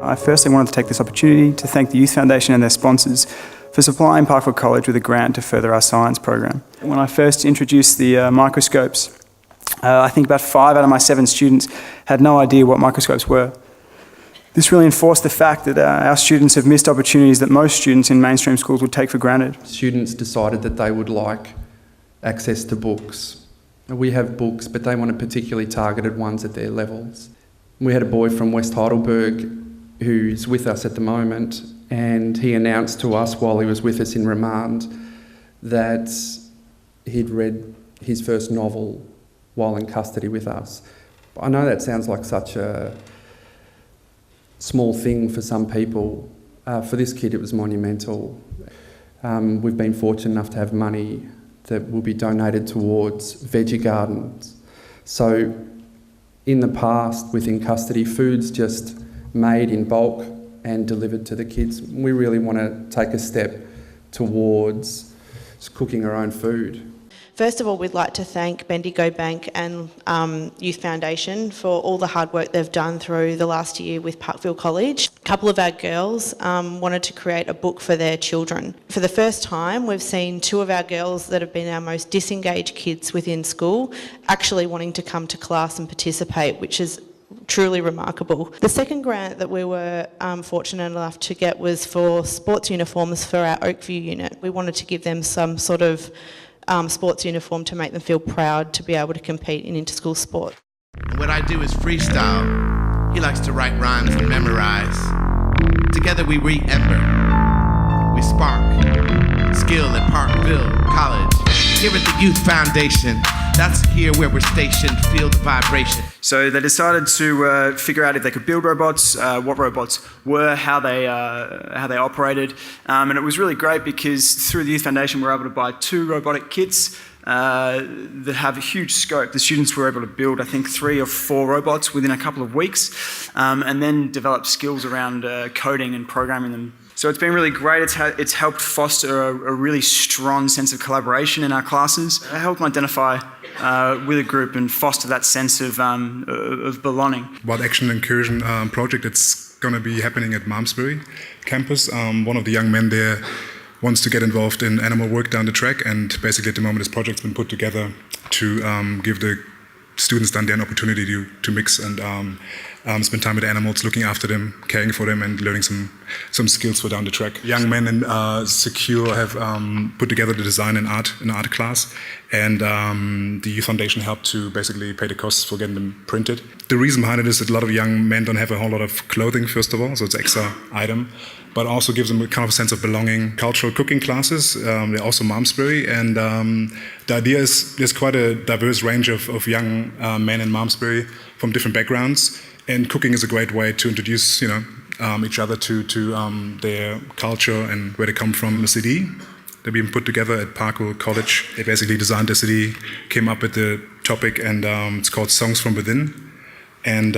I firstly wanted to take this opportunity to thank the Youth Foundation and their sponsors for supplying Parkville College with a grant to further our science program. When I first introduced the microscopes, I think about 5 out of my 7 students had no idea what microscopes were. This really enforced the fact that our students have missed opportunities that most students in mainstream schools would take for granted. Students decided that they would like access to books. We have books, but they wanted particularly targeted ones at their levels. We had a boy from West Heidelberg who's with us at the moment, and he announced to us while he was with us in remand that he'd read his first novel while in custody with us. I know that sounds like such a small thing for some people. For this kid it was monumental. We've been fortunate enough to have money that will be donated towards veggie gardens. So in the past, within custody, food's just made in bulk and delivered to the kids. We really want to take a step towards cooking our own food. First of all, we'd like to thank Bendigo Bank and Youth Foundation for all the hard work they've done through the last year with Parkville College. A couple of our girls wanted to create a book for their children. For the first time, we've seen 2 of our girls that have been our most disengaged kids within school actually wanting to come to class and participate, which is truly remarkable. The second grant that we were fortunate enough to get was for sports uniforms for our Oakview unit. We wanted to give them some sort of sports uniform to make them feel proud to be able to compete in inter-school sport. What I do is freestyle. He likes to write rhymes and memorize. Together we re-ember. We spark. Skill at Parkville College. Here at the Youth Foundation. That's here where we're stationed. Feel the vibration. So they decided to figure out if they could build robots, what robots were, how they operated, and it was really great because through the Youth Foundation we were able to buy 2 robotic kits that have a huge scope. The students were able to build, I think, 3 or 4 robots within a couple of weeks, and then develop skills around coding and programming them. So it's been really great. It's helped foster a really strong sense of collaboration in our classes. It helped them identify with a group and foster that sense of belonging. About Action Incursion project, it's going to be happening at Malmesbury campus. One of the young men there wants to get involved in animal work down the track, and basically at the moment this project's been put together to give the students down there an opportunity to mix and spend time with animals, looking after them, caring for them, and learning some skills for down the track. Young men in Secure have put together the design and art in an art class, and the Youth Foundation helped to basically pay the costs for getting them printed. The reason behind it is that a lot of young men don't have a whole lot of clothing, first of all, so it's an extra item, but also gives them a kind of a sense of belonging. Cultural cooking classes, they're also Malmesbury, and the idea is there's quite a diverse range of young men in Malmesbury from different backgrounds, and cooking is a great way to introduce each other to their culture and where they come from. The CD, they've been put together at Parkville College. They basically designed the CD, came up with the topic, and it's called Songs from Within. And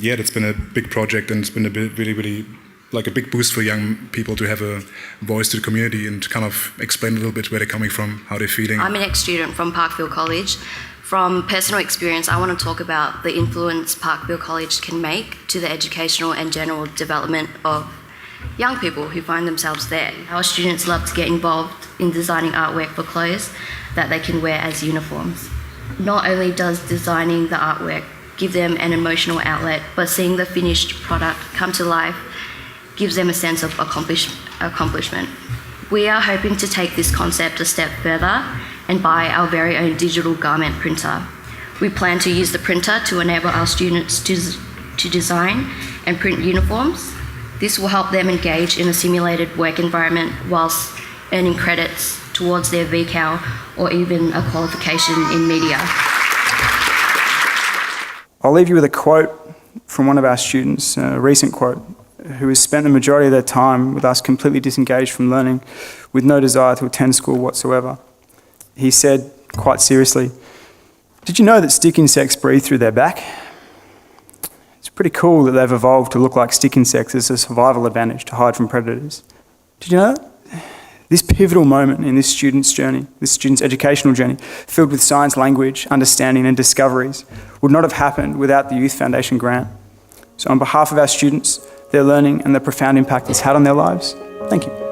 yeah, that's been a big project, and it's been a really like a big boost for young people to have a voice to the community and to kind of explain a little bit where they're coming from, how they're feeling. I'm an ex-student from Parkville College. From personal experience, I want to talk about the influence Parkville College can make to the educational and general development of young people who find themselves there. Our students love to get involved in designing artwork for clothes that they can wear as uniforms. Not only does designing the artwork give them an emotional outlet, but seeing the finished product come to life gives them a sense of accomplishment. We are hoping to take this concept a step further and buy our very own digital garment printer. We plan to use the printer to enable our students to design and print uniforms. This will help them engage in a simulated work environment whilst earning credits towards their VCAL or even a qualification in media. I'll leave you with a quote from one of our students, a recent quote, who has spent the majority of their time with us completely disengaged from learning, with no desire to attend school whatsoever. He said, quite seriously, "Did you know that stick insects breathe through their back? It's pretty cool that they've evolved to look like stick insects as a survival advantage to hide from predators. Did you know that?" This pivotal moment in this student's journey, this student's educational journey, filled with science, language, understanding and discoveries, would not have happened without the Youth Foundation grant. So on behalf of our students, their learning and the profound impact it's had on their lives, thank you.